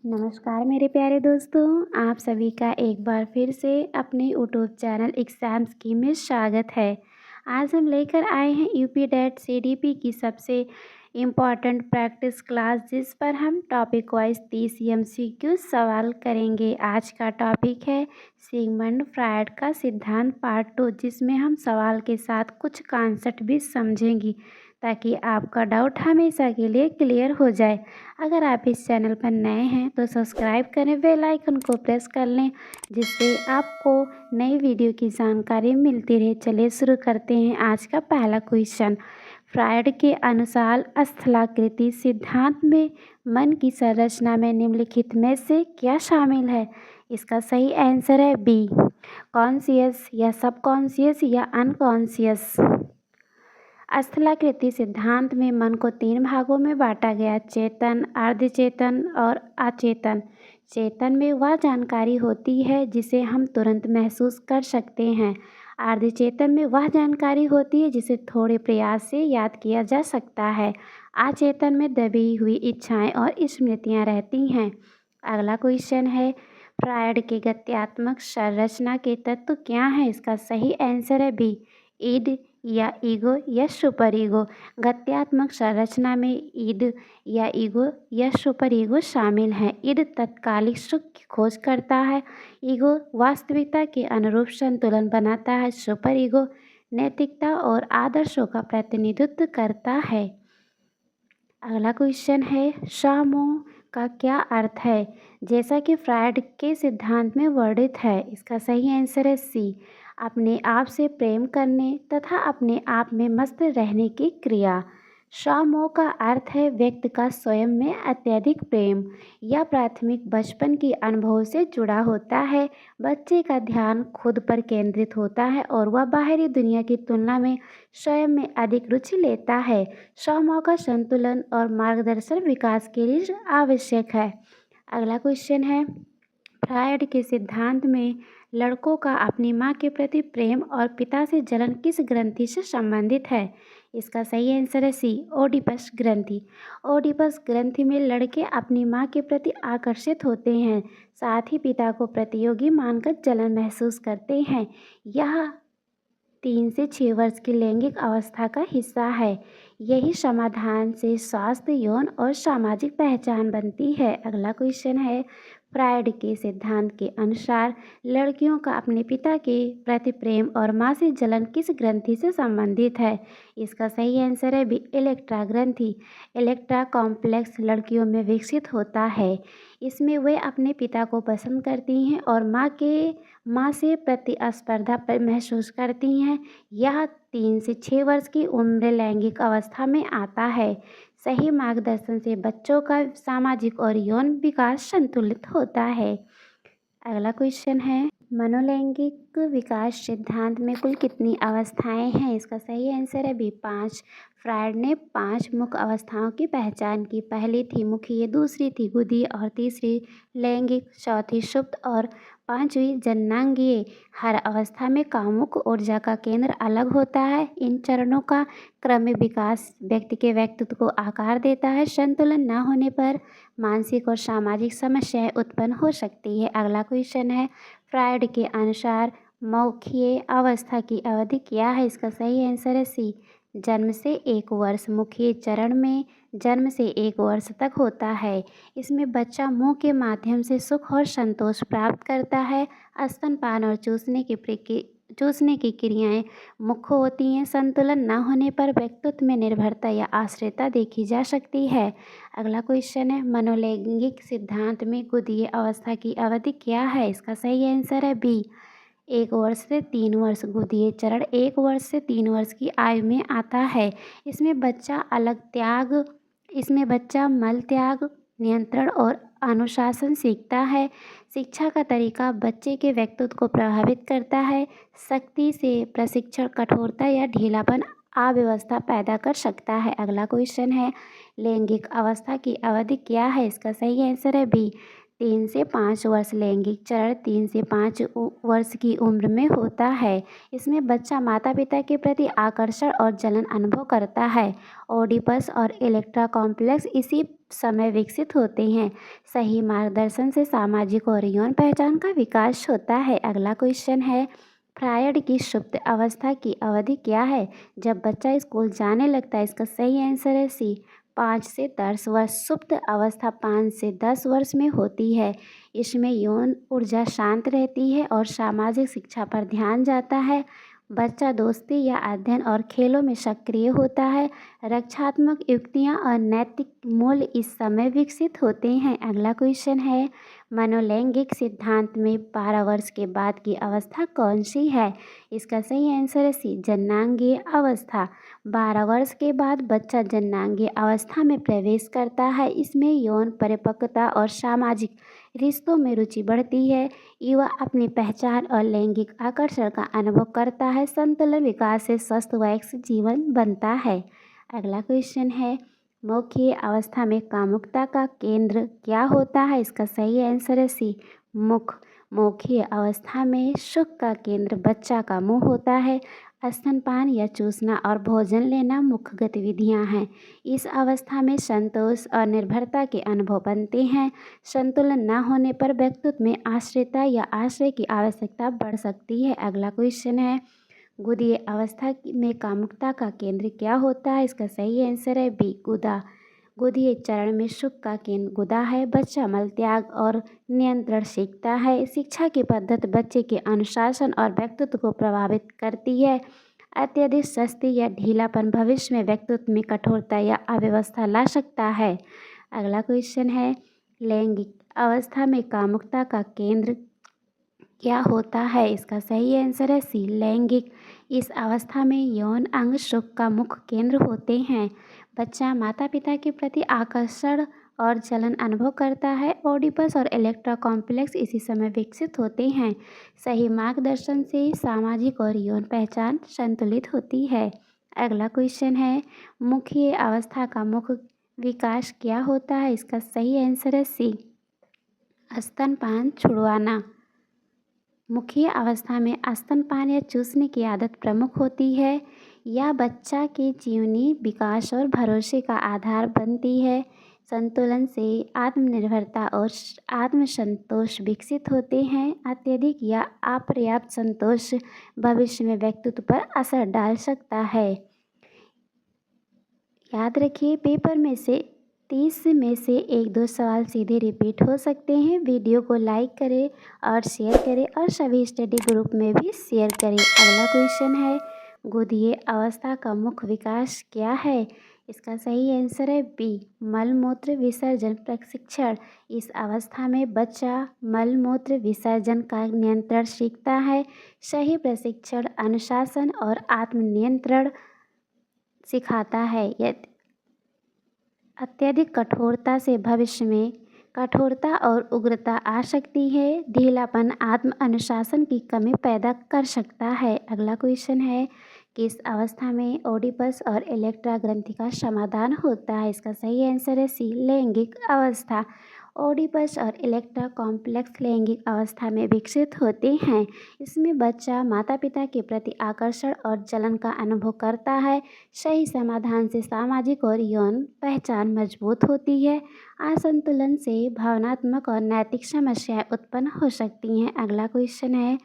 नमस्कार मेरे प्यारे दोस्तों, आप सभी का एक बार फिर से अपने यूट्यूब चैनल एग्ज़ाम की में स्वागत है। आज हम लेकर आए हैं यूपी डेट सीडीपी की सबसे इम्पॉर्टेंट प्रैक्टिस क्लास, जिस पर हम टॉपिक वाइज 30 एमसीक्यू सवाल करेंगे। आज का टॉपिक है सिगमंड फ्रायड का सिद्धांत पार्ट 2, जिसमें हम सवाल के साथ कुछ कॉन्सेप्ट भी समझेंगे ताकि आपका डाउट हमेशा के लिए क्लियर हो जाए। अगर आप इस चैनल पर नए हैं तो सब्सक्राइब करें, बेल आइकन को प्रेस कर लें, जिससे आपको नई वीडियो की जानकारी मिलती रहे। चलिए शुरू करते हैं आज का पहला क्वेश्चन। फ्रायड के अनुसार स्थलाकृति सिद्धांत में मन की संरचना में निम्नलिखित में से क्या शामिल है? इसका सही आंसर है बी, कॉन्शियस या सबकॉन्शियस या अनकॉन्शियस। स्थलाकृति सिद्धांत में मन को 3 भागों में बांटा गया: चेतन, अर्धचेतन और अचेतन। चेतन में वह जानकारी होती है जिसे हम तुरंत महसूस कर सकते हैं। अर्धचेतन में वह जानकारी होती है जिसे थोड़े प्रयास से याद किया जा सकता है। अचेतन में दबी हुई इच्छाएं और स्मृतियां रहती हैं। अगला क्वेश्चन है, फ्रायड के गत्यात्मक संरचना के तत्व क्या हैं? इसका सही आंसर है बी, ईड या ईगो या सुपर ईगो। गत्यात्मक संरचना में ईड या ईगो या सुपर ईगो शामिल है। ईड तत्कालिक सुख की खोज करता है, ईगो वास्तविकता के अनुरूप संतुलन बनाता है, सुपर ईगो नैतिकता और आदर्शों का प्रतिनिधित्व करता है। अगला क्वेश्चन है, स्वमोह का क्या अर्थ है? जैसा कि फ्रायड के सिद्धांत में वर्णित है। इसका सही आंसर है सी, अपने आप से प्रेम करने तथा अपने आप में मस्त रहने की क्रिया। स्वमोह का अर्थ है व्यक्ति का स्वयं में अत्यधिक प्रेम। यह प्राथमिक बचपन की अनुभव से जुड़ा होता है। बच्चे का ध्यान खुद पर केंद्रित होता है और वह बाहरी दुनिया की तुलना में स्वयं में अधिक रुचि लेता है। स्वमोह का संतुलन और मार्गदर्शन विकास के लिए आवश्यक है। अगला क्वेश्चन है, फ्रायड के सिद्धांत में लड़कों का अपनी माँ के प्रति प्रेम और पिता से जलन किस ग्रंथि से संबंधित है? इसका सही आंसर है सी, ओडिपस ग्रंथि। ओडिपस ग्रंथि में लड़के अपनी माँ के प्रति आकर्षित होते हैं, साथ ही पिता को प्रतियोगी मानकर जलन महसूस करते हैं। यह 3 से 6 वर्ष की लैंगिक अवस्था का हिस्सा है। यही समाधान से स्वास्थ्य, यौन और सामाजिक पहचान बनती है। अगला क्वेश्चन है, फ्रायड के सिद्धांत के अनुसार लड़कियों का अपने पिता के प्रति प्रेम और माँ से जलन किस ग्रंथि से संबंधित है? इसका सही आंसर है बी, इलेक्ट्रा ग्रंथि। इलेक्ट्रा कॉम्प्लेक्स लड़कियों में विकसित होता है। इसमें वे अपने पिता को पसंद करती हैं और माँ से प्रतिस्पर्धा महसूस करती हैं। यह 3 से 6 वर्ष की उम्र लैंगिक अवस्था में आता है। सही मार्गदर्शन से बच्चों का सामाजिक और यौन विकास संतुलित होता है। अगला क्वेश्चन है, मनोलैंगिक विकास सिद्धांत में कुल कितनी अवस्थाएं हैं? इसका सही आंसर है बी, 5। फ्रायड ने 5 मुख्य अवस्थाओं की पहचान की। पहली थी मुखीय, दूसरी थी गुदीय और तीसरी लैंगिक, चौथी सुप्त और 5वीं जननांगीय। हर अवस्था में कामुक ऊर्जा का केंद्र अलग होता है। इन चरणों का क्रमिक विकास व्यक्ति के व्यक्तित्व को आकार देता है। संतुलन न होने पर मानसिक और सामाजिक समस्याएं उत्पन्न हो सकती है। अगला क्वेश्चन है, फ्रायड के अनुसार मौखिक अवस्था की अवधि क्या है? इसका सही आंसर है सी, जन्म से 1 वर्ष। मुखीय चरण में जन्म से 1 वर्ष तक होता है। इसमें बच्चा मुंह के माध्यम से सुख और संतोष प्राप्त करता है। स्तनपान और चूसने की क्रियाएं मुख्य होती हैं। संतुलन न होने पर व्यक्तित्व में निर्भरता या आश्रितता देखी जा सकती है। अगला क्वेश्चन है, मनोलैंगिक सिद्धांत में गुदीय अवस्था की अवधि क्या है? इसका सही आंसर है बी, 1 वर्ष से 3 वर्ष। गुदीय चरण 1 वर्ष से 3 वर्ष की आयु में आता है। इसमें बच्चा मल त्याग, नियंत्रण और अनुशासन सीखता है। शिक्षा का तरीका बच्चे के व्यक्तित्व को प्रभावित करता है। सख्ती से प्रशिक्षण कठोरता या ढीलापन अव्यवस्था पैदा कर सकता है। अगला क्वेश्चन है, लैंगिक अवस्था की अवधि क्या है? इसका सही आंसर है बी, 3 से 5 वर्ष। लैंगिक चरण 3 से 5 वर्ष की उम्र में होता है। इसमें बच्चा माता पिता के प्रति आकर्षण और जलन अनुभव करता है। ओडिपस और इलेक्ट्रा कॉम्प्लेक्स इसी समय विकसित होते हैं। सही मार्गदर्शन से सामाजिक और यौन पहचान का विकास होता है। अगला क्वेश्चन है, फ्रायड की सुप्त अवस्था की अवधि क्या है? जब बच्चा स्कूल जाने लगता है। इसका सही आंसर है सी, 5 से 10 वर्ष। सुप्त अवस्था 5 से 10 वर्ष में होती है। इसमें यौन ऊर्जा शांत रहती है और सामाजिक शिक्षा पर ध्यान जाता है। बच्चा दोस्ती या अध्ययन और खेलों में सक्रिय होता है। रक्षात्मक युक्तियाँ और नैतिक मूल्य इस समय विकसित होते हैं। अगला क्वेश्चन है, मनोलैंगिक सिद्धांत में 12 वर्ष के बाद की अवस्था कौन सी है? इसका सही आंसर है सी, जननांगीय अवस्था। 12 वर्ष के बाद बच्चा जननांगीय अवस्था में प्रवेश करता है। इसमें यौन परिपक्वता और सामाजिक रिश्तों में रुचि बढ़ती है। युवा अपनी पहचान और लैंगिक आकर्षण का अनुभव करता है। संतुलन विकास से स्वस्थ वयस्क जीवन बनता है। अगला क्वेश्चन है, मौखिक अवस्था में कामुकता का केंद्र क्या होता है? इसका सही आंसर है सी, मुख। मौखिक अवस्था में सुख का केंद्र बच्चा का मुंह होता है। स्तनपान या चूसना और भोजन लेना मुख्य गतिविधियां हैं। इस अवस्था में संतोष और निर्भरता के अनुभव बनते हैं। संतुलन न होने पर व्यक्तित्व में आश्रितता या आश्रय की आवश्यकता बढ़ सकती है। अगला क्वेश्चन है, गुदीय अवस्था में कामुकता का केंद्र क्या होता है? इसका सही आंसर है बी, गुदा। गुदीय चरण में सुख का केंद्र गुदा है। बच्चा मल त्याग और नियंत्रण सीखता है। शिक्षा की पद्धति बच्चे के अनुशासन और व्यक्तित्व को प्रभावित करती है। अत्यधिक सस्ती या ढीलापन भविष्य में व्यक्तित्व में कठोरता या अव्यवस्था ला सकता है। अगला क्वेश्चन है, लैंगिक अवस्था में कामुकता का केंद्र क्या होता है? इसका सही आंसर है सी, लैंगिक। इस अवस्था में यौन अंग सुख का मुख्य केंद्र होते हैं। बच्चा माता पिता के प्रति आकर्षण और जलन अनुभव करता है। ओडिपस और इलेक्ट्रा कॉम्प्लेक्स इसी समय विकसित होते हैं। सही मार्गदर्शन से सामाजिक और यौन पहचान संतुलित होती है। अगला क्वेश्चन है, मुख्य अवस्था का मुख्य विकास क्या होता है? इसका सही आंसर है सी, स्तनपान छुड़वाना। मुख्य अवस्था में स्तनपान या चूसने की आदत प्रमुख होती है। यह बच्चा के जीवनी विकास और भरोसे का आधार बनती है। संतुलन से आत्मनिर्भरता और आत्मसंतोष विकसित होते हैं। अत्यधिक या अपर्याप्त संतोष भविष्य में व्यक्तित्व पर असर डाल सकता है। याद रखिए, पेपर में से 30 में से 1-2 सवाल सीधे रिपीट हो सकते हैं। वीडियो को लाइक करें और शेयर करें और सभी स्टडी ग्रुप में भी शेयर करें। अगला क्वेश्चन है, गुदीय अवस्था का मुख्य विकास क्या है? इसका सही आंसर है बी, मलमूत्र विसर्जन प्रशिक्षण। इस अवस्था में बच्चा मलमूत्र विसर्जन का नियंत्रण सीखता है। सही प्रशिक्षण अनुशासन और आत्मनियंत्रण सिखाता है। यदि अत्यधिक कठोरता से भविष्य में कठोरता और उग्रता आ सकती है। ढीलापन आत्म अनुशासन की कमी पैदा कर सकता है। अगला क्वेश्चन है, किस अवस्था में ओडिपस और इलेक्ट्रा ग्रंथि का समाधान होता है? इसका सही आंसर है सी, लैंगिक अवस्था। ओडिपस और इलेक्ट्रा कॉम्प्लेक्स लैंगिक अवस्था में विकसित होते हैं। इसमें बच्चा माता पिता के प्रति आकर्षण और जलन का अनुभव करता है। सही समाधान से सामाजिक और यौन पहचान मजबूत होती है। असंतुलन से भावनात्मक और नैतिक समस्याएं उत्पन्न हो सकती हैं। अगला क्वेश्चन है,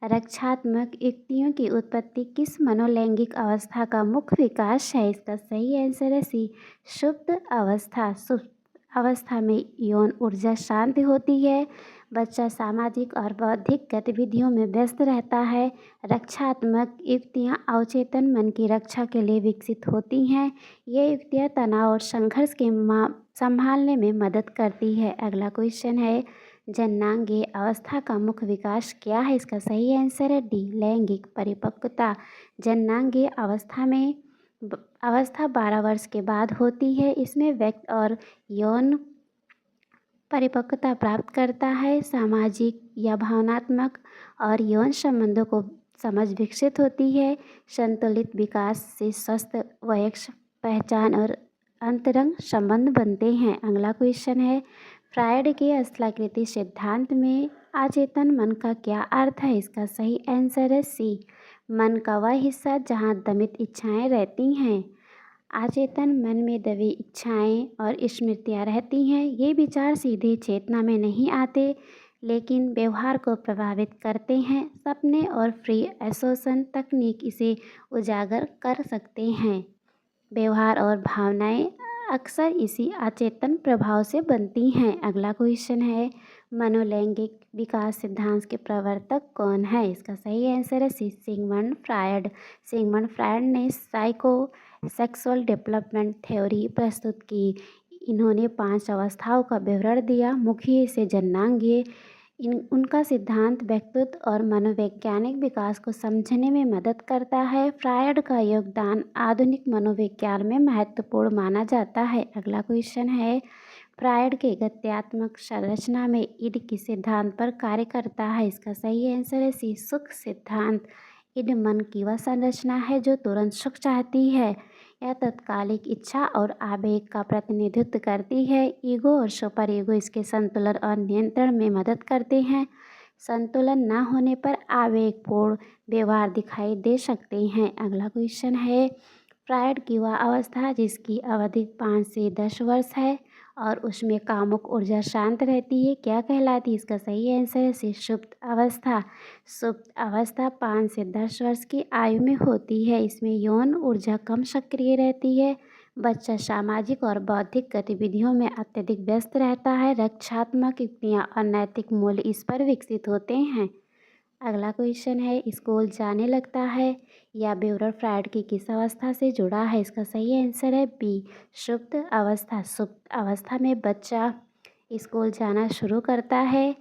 रक्षात्मक युक्तियों की उत्पत्ति किस मनोलैंगिक अवस्था का मुख्य विकास है? इसका सही आंसर है सी, सुप्त अवस्था। सुप्त अवस्था में यौन ऊर्जा शांत होती है। बच्चा सामाजिक और बौद्धिक गतिविधियों में व्यस्त रहता है। रक्षात्मक युक्तियाँ अवचेतन मन की रक्षा के लिए विकसित होती हैं। ये युक्तियाँ तनाव और संघर्ष के संभालने में मदद करती है। अगला क्वेश्चन है, जननांगीय अवस्था का मुख्य विकास क्या है? इसका सही आंसर है डी, लैंगिक परिपक्वता। जननांगीय अवस्था 12 वर्ष के बाद होती है। इसमें व्यक्ति और यौन परिपक्वता प्राप्त करता है। सामाजिक या भावनात्मक और यौन संबंधों को समझ विकसित होती है। संतुलित विकास से स्वस्थ वयस्क पहचान और अंतरंग संबंध बनते हैं। अगला क्वेश्चन है, फ्रायड के स्थलाकृति सिद्धांत में अचेतन मन का क्या अर्थ है? इसका सही आंसर है सी, मन का वह हिस्सा जहाँ दमित इच्छाएं रहती हैं। अचेतन मन में दबी इच्छाएं और स्मृतियां रहती हैं। ये विचार सीधे चेतना में नहीं आते, लेकिन व्यवहार को प्रभावित करते हैं। सपने और फ्री एसोसिएशन तकनीक इसे उजागर कर सकते हैं। व्यवहार और भावनाएं अक्सर इसी अचेतन प्रभाव से बनती हैं। अगला क्वेश्चन है, मनोलैंगिक विकास सिद्धांत के प्रवर्तक कौन है? इसका सही आंसर है सिगमंड फ्रायड। सिगमंड फ्रायड ने साइको सेक्सुअल डेवलपमेंट थ्योरी प्रस्तुत की। इन्होंने 5 अवस्थाओं का विवरण दिया, मुख्य से जन्नांगीय। उनका सिद्धांत व्यक्तित्व और मनोवैज्ञानिक विकास को समझने में मदद करता है। फ्रायड का योगदान आधुनिक मनोविज्ञान में महत्वपूर्ण माना जाता है। अगला क्वेश्चन है, फ्रायड के गत्यात्मक संरचना में ईड किस सिद्धांत पर कार्य करता है? इसका सही आंसर है सी, सुख सिद्धांत। ईड मन की वह संरचना है जो तुरंत सुख चाहती है। यह तत्कालिक इच्छा और आवेग का प्रतिनिधित्व करती है। ईगो और सुपर ईगो इसके संतुलन और नियंत्रण में मदद करते हैं। संतुलन न होने पर आवेगपूर्ण व्यवहार दिखाई दे सकते हैं। अगला क्वेश्चन है, फ्रायड की वह अवस्था जिसकी अवधि 5 से 10 वर्ष है और उसमें कामुक ऊर्जा शांत रहती है, क्या कहलाती है? इसका सही आंसर है सुषुप्त अवस्था। सुप्त अवस्था 5 से 10 वर्ष की आयु में होती है। इसमें यौन ऊर्जा कम सक्रिय रहती है। बच्चा सामाजिक और बौद्धिक गतिविधियों में अत्यधिक व्यस्त रहता है। रक्षात्मक युक्तियाँ और नैतिक मूल्य इस पर विकसित होते हैं। अगला क्वेश्चन है, स्कूल जाने लगता है या विवरण फ्रायड की किस अवस्था से जुड़ा है? इसका सही आंसर है बी, सुप्त अवस्था। सुप्त अवस्था में बच्चा स्कूल जाना शुरू करता है।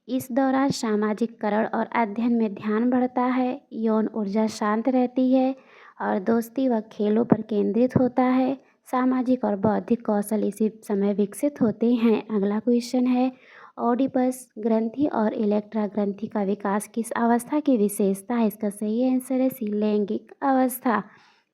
इस दौरान सामाजिककरण और अध्ययन में ध्यान बढ़ता है। यौन ऊर्जा शांत रहती है और दोस्ती व खेलों पर केंद्रित होता है। सामाजिक और बौद्धिक कौशल इसी समय विकसित होते हैं। अगला क्वेश्चन है, ओडिपस ग्रंथि और इलेक्ट्रा ग्रंथि का विकास किस अवस्था की विशेषता है? इसका सही आंसर है सी, लैंगिक अवस्था।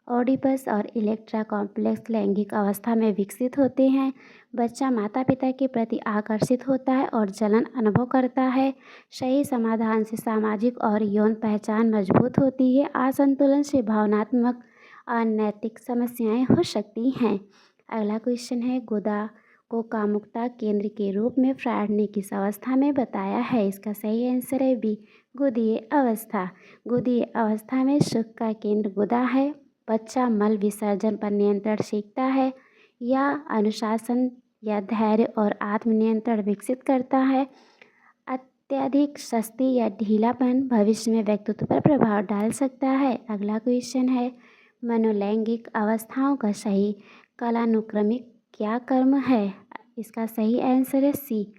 ओडिपस और इलेक्ट्रा कॉम्प्लेक्स लैंगिक अवस्था में विकसित होते हैं। बच्चा माता पिता के प्रति आकर्षित होता है और जलन अनुभव करता है। सही समाधान से सामाजिक और यौन पहचान मजबूत होती है। असंतुलन से भावनात्मक और नैतिक समस्याएं हो सकती हैं। अगला क्वेश्चन है, गुदा को कामुकता केंद्र के रूप में फ्रायड ने किस अवस्था में बताया है? इसका सही आंसर है बी, गुदीय अवस्था। गुदीय अवस्था में सुख का केंद्र गुदा है। बच्चा मल विसर्जन पर नियंत्रण सीखता है या अनुशासन या धैर्य और आत्मनियंत्रण विकसित करता है। अत्यधिक सस्ती या ढीलापन भविष्य में व्यक्तित्व पर प्रभाव डाल सकता है। अगला क्वेश्चन है, मनोलैंगिक अवस्थाओं का सही कालानुक्रमिक क्या क्रम है? इसका सही आंसर है सी,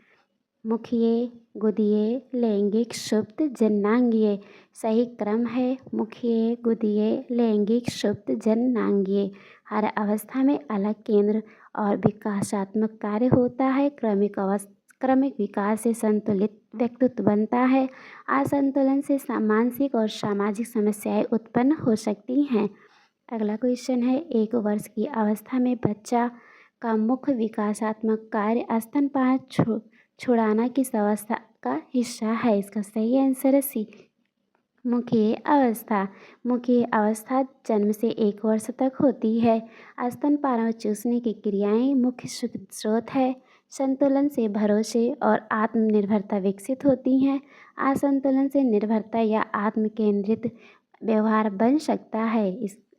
मुखीय, गुदीय, लैंगिक, सुप्त, जननांगीय। सही क्रम है मुखीय, गुदीय, लैंगिक, सुप्त, जननांगीय। हर अवस्था में अलग केंद्र और विकासात्मक कार्य होता है। क्रमिक विकास से संतुलित व्यक्तित्व बनता है। असंतुलन से मानसिक और सामाजिक समस्याएं उत्पन्न हो सकती हैं। अगला क्वेश्चन है, 1 वर्ष की अवस्था में बच्चा का मुख्य विकासात्मक कार्य स्तनपान छुड़ाना किस अवस्था का हिस्सा है? इसका सही आंसर है सी, मुखीय अवस्था। मुखीय अवस्था जन्म से 1 वर्ष तक होती है। स्तनपान और चूसने की क्रियाएं मुख्य स्रोत है। संतुलन से भरोसे और आत्मनिर्भरता विकसित होती हैं। असंतुलन से निर्भरता या आत्म केंद्रित व्यवहार बन सकता है।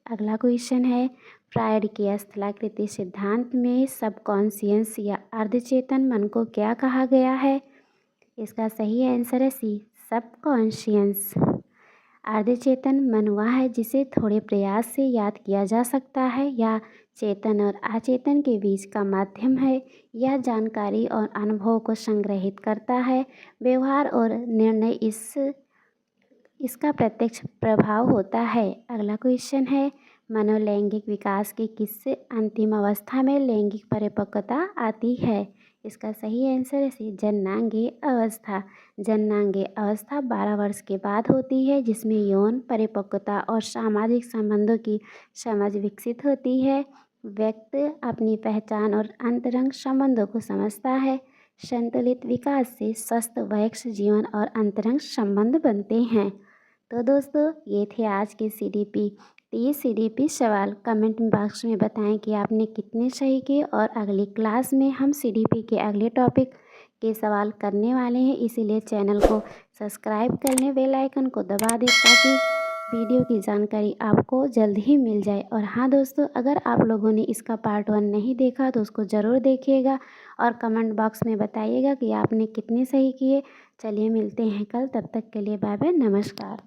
अगला क्वेश्चन है, फ्रायड के स्थलाकृति सिद्धांत में सबकॉन्शियस या अर्धचेतन मन को क्या कहा गया है? इसका सही आंसर है सी, सबकॉन्शियस। अर्धचेतन मन वह है जिसे थोड़े प्रयास से याद किया जा सकता है या चेतन और अचेतन के बीच का माध्यम है। यह जानकारी और अनुभव को संग्रहित करता है। व्यवहार और निर्णय इसका प्रत्यक्ष प्रभाव होता है। अगला क्वेश्चन है, मनोलैंगिक विकास की किस अंतिम अवस्था में लैंगिक परिपक्वता आती है? इसका सही आंसर है सी, जननांगीय अवस्था। जननांगीय अवस्था 12 वर्ष के बाद होती है, जिसमें यौन परिपक्वता और सामाजिक संबंधों की समझ विकसित होती है। व्यक्ति अपनी पहचान और अंतरंग संबंधों को समझता है। संतुलित विकास से स्वस्थ वयस्क जीवन और अंतरंग संबंध बनते हैं। तो दोस्तों, ये थे आज के CDP 30 सीडीपी सवाल कमेंट बॉक्स में बताएं कि आपने कितने सही किए। और अगली क्लास में हम सीडीपी के अगले टॉपिक के सवाल करने वाले हैं, इसीलिए चैनल को सब्सक्राइब कर लें, बेल आइकन को दबा दें ताकि वीडियो की जानकारी आपको जल्द ही मिल जाए। और हाँ दोस्तों, अगर आप लोगों ने इसका पार्ट 1 नहीं देखा तो उसको ज़रूर देखिएगा और कमेंट बॉक्स में बताइएगा कि आपने कितने सही किए। चलिए मिलते हैं कल, तब तक के लिए बाय बाय, नमस्कार।